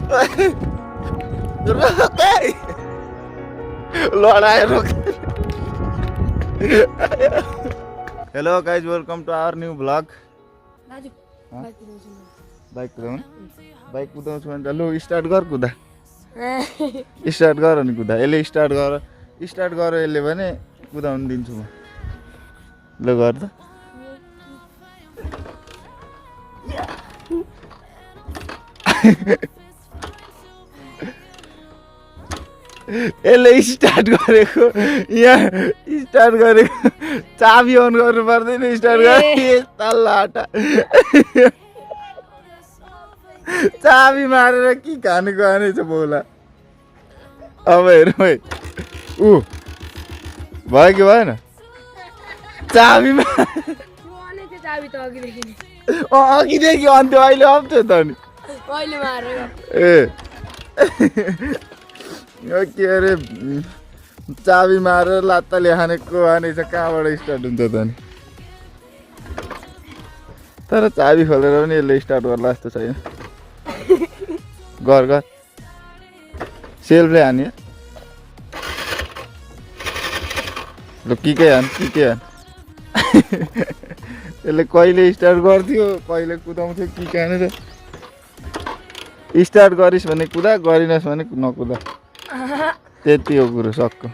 रोक लडायो रोक hello guys welcome to our new blog bike कुदाउँछु भने लु स्टार्ट गर कुदा स्टार्ट गर अनि कुदा यसले स्टार्ट गर यसले भने कुदाउनु दिन्छु म ल गर त यसले स्टार्ट गरेको यहाँ स्टार्ट गरेको चाबी अन गर्नु पर्दैन स्टार्ट गरे तल्लाटा चाबी मारेर के खाने गएनै छ बोला अब हेर है ऊ भयो कि भएन चाबी अघिदेखि अन्त्यो अहिले आउँछ त नि ए के अरे चाबी मारेर लात्ताले हानेको हानेछ कहाँबाट स्टार्ट हुन्छ त नि तर चाबी खोलेर पनि यसले स्टार्ट गर्ला जस्तो छैन गर सेल्फले हान्यो ल के हान यसले कहिले स्टार्ट गर्थ्यो कहिले कुदाउँथ्यो के हानेर स्टार्ट गरिस् भने कुदा गरिनस् भने नकुदा त्यति हो कुरो सक्को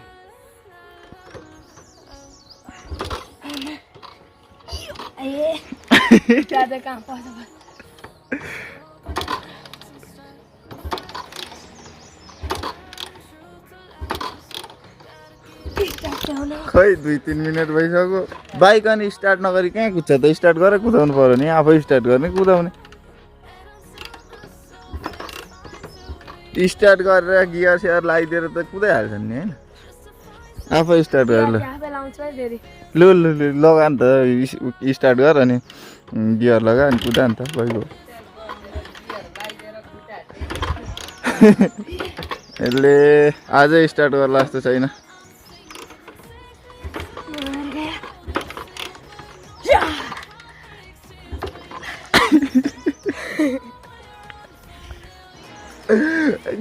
खै 2-3 मिनट भइसक्यो बाइक अनि स्टार्ट नगरी कहाँ कुद्छ त स्टार्ट गरेर कुदाउनु पर्यो नि आफै स्टार्ट गर्ने कुदाउने स्टार्ट गरेर गियर सेयर लगाइदिएर त कुदाइहाल्छ नि होइन आफै स्टार्ट गरेर लु लगा नि त स्टार्ट गर अनि गियर लगा अनि कुदा नि त भइगयो यसले अझै स्टार्ट गर्ला जस्तो छैन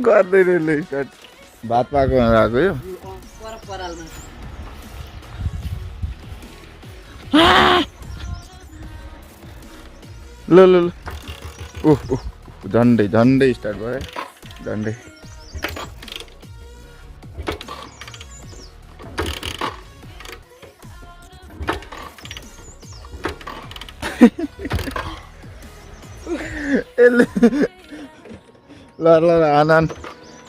गर्दैन स्टार्ट भात पाएको आएको यो ल ओह झन्डै स्टार्ट भयो झन्डै ल हान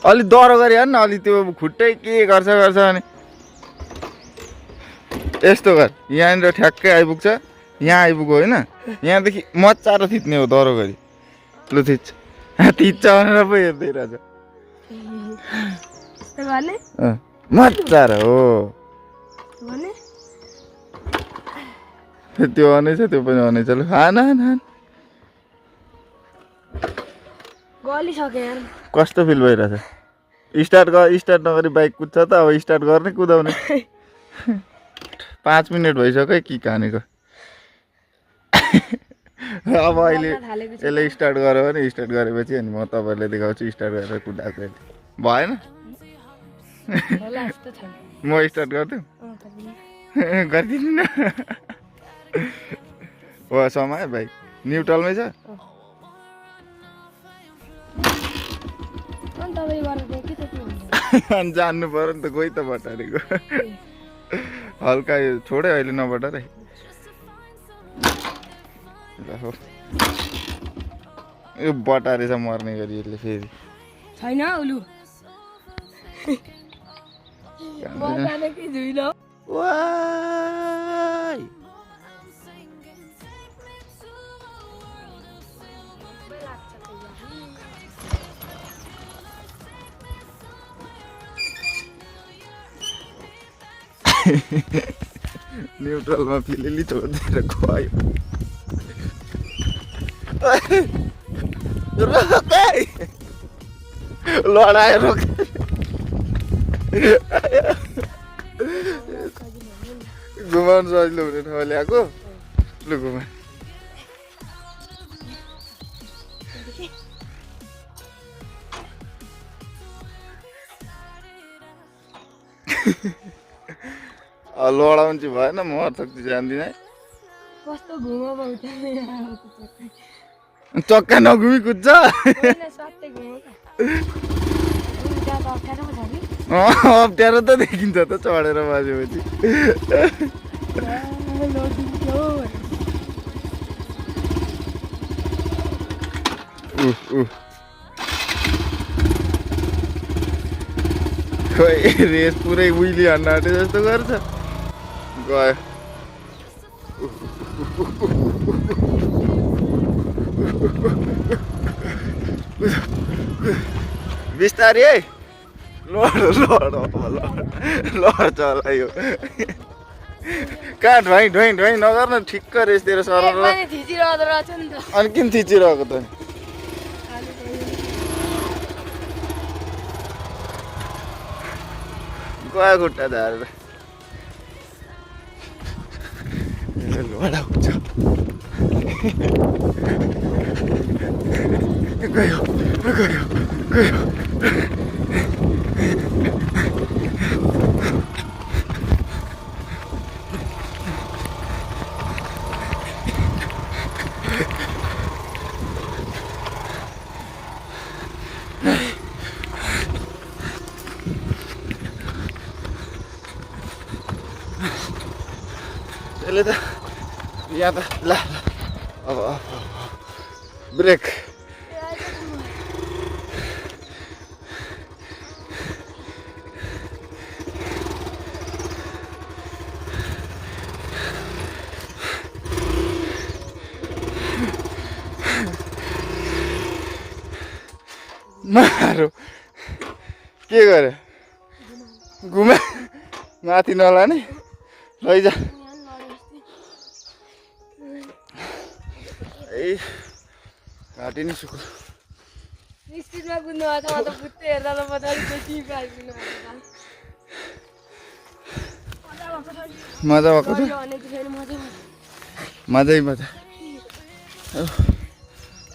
अलि डह्रो गरी हान न अलि त्यो खुट्टै के गर्छ भने यस्तो गर यहाँनिर ठ्याक्कै आइपुग्छ यहाँ आइपुग्यो होइन यहाँदेखि मचारो थिच्ने हो डह्रो गरी लु थिच्छ भनेर पो हेर्दै रहेछ मचारो हो त्यो अनै छ त्यो पनि अनै छ लु हान कस्तो फिल भइरहेछ स्टार्ट नगरी बाइक कुद्छ त अब स्टार्ट गर्ने कुदाउने 5 मिनट भइसक्यो कि कहानीको अब अहिले यसले स्टार्ट गर्यो भने स्टार्ट गरेपछि अनि म तपाईँलाई देखाउँछु स्टार्ट गरेर कुदाएको भएन म स्टार्ट गर्थ्यो गरिदिनु हो समय बाइक न्युट्रलमै छ जान्नु पर्यो नि त कोही त बटारेको हल्का छोडे अहिले नबटारे यो बटारेछ मर्ने गरी यसले फेरि छैन उलु न्युट्रलमा फिलिली छोडिदिएर गयो लडायो रोक घुमाउनु सजिलो हुने ठाउँ ल्याएको लु घुमा लडाउनु चाहिँ भएन म सक्छु जान्दिनँ कस्तो घुमा पाउँछ चक्का नघुमी कुद्छ सट्टै घुमा अप्ठ्यारो पो छ कि अप्ठ्यारो त देखिन्छ त चढेर बसेपछि खोइ रेस पुरै उइली हान्न आँटे जस्तो गर्छ गयो बिस्तारै है लड चलायो कहाँ ढुवाई ढुवाई ढुवाई नगर्न ठिक्क रेसतिर सर अनि किन थिचिरहेको त गयो खुट्टा झारेर लडा हुन्छ गयो गयो गयो त्यसले त यहाँ त ल अब ब्रेक मारो के गरे घुमे माथि नलाने लैजा ए घाँटी नै सुक्यो स्पिडमा कुद्नु आउँछ म त बुझ्दै हेर्दा त मजाले मजा भएको छ मजै मजा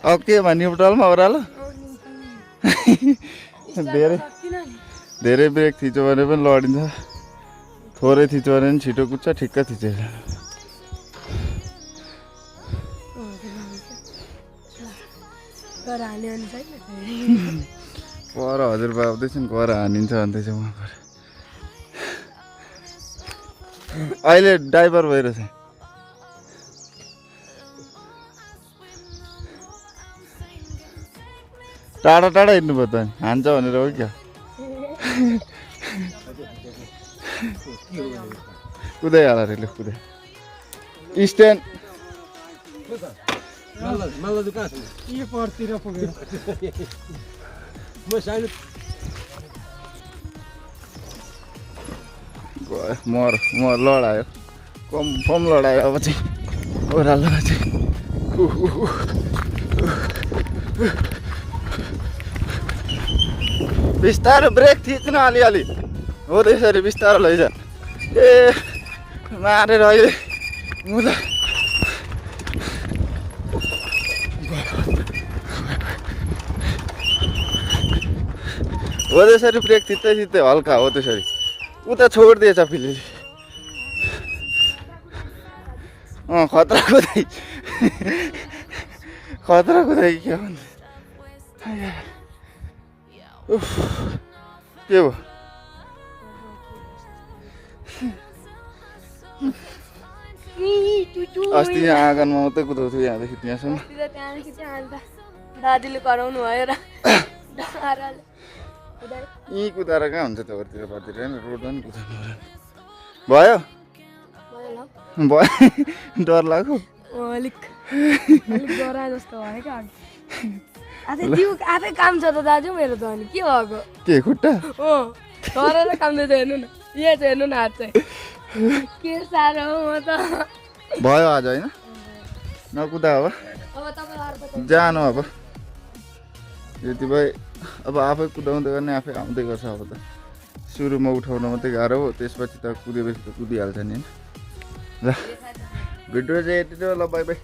अब के भन्ने टलमा ओह्रालो धेरै ब्रेक थिच्यो भने पनि लडिन्छ थोरै थिच्यो भने पनि छिटो कुद्छ ठिक्क थिच्यो पर हजुरबा आउँदैछन् कर हानिन्छ भन्दैछ उहाँ अहिले ड्राइभर भइरहेछ टाढा टाढा हिँड्नुभयो त हान्छ भनेर हो क्या कुदै हाल रे कुदै स्ट्यान्ड मर लडायो कम लडायो अब चाहिँ ओह्रालो चाहिँ बिस्तारो ब्रेक थिच्न अलिअलि हो त्यसरी बिस्तारो लैजा ए मारेर अहिले मुला हो त्यसरी ब्रेक थिच्दै थिच्दै हल्का हो त्यसरी उता छोडिदिएछ फिली खतरा कुदाइ के भन्छ के भयो अस्ति यहाँ आँगनमा मात्रै कुदाउँथ्यो यहाँदेखि त्यहाँसम्म दाजुले कराउनु भयो र यहीँ कुदाएर कहाँ हुन्छ त्यतातिर पातिर होइन रोडमा पनि कुदाउनु भयो भयो डर लाग्यो अलिक डराए जस्तो भयो क्या त्यो आफै काम छ त दाजु मेरो त अनि के भएको के खुट्टा डराएर काम दिएछ हेर्नु न यहाँ चाहिँ हेर्नु न हात चाहिँ के साह्रो हो म त भयो आज होइन नकुदा अब जानु अब यति भए अब आफै कुदाउँदै गर्ने आफै आउँदै गर्छ अब त सुरुमा उठाउन मात्रै गाह्रो हो त्यसपछि त कुदेपछि त कुदिहाल्छ नि ल भिडियो चाहिँ यति नै ल बाई बाई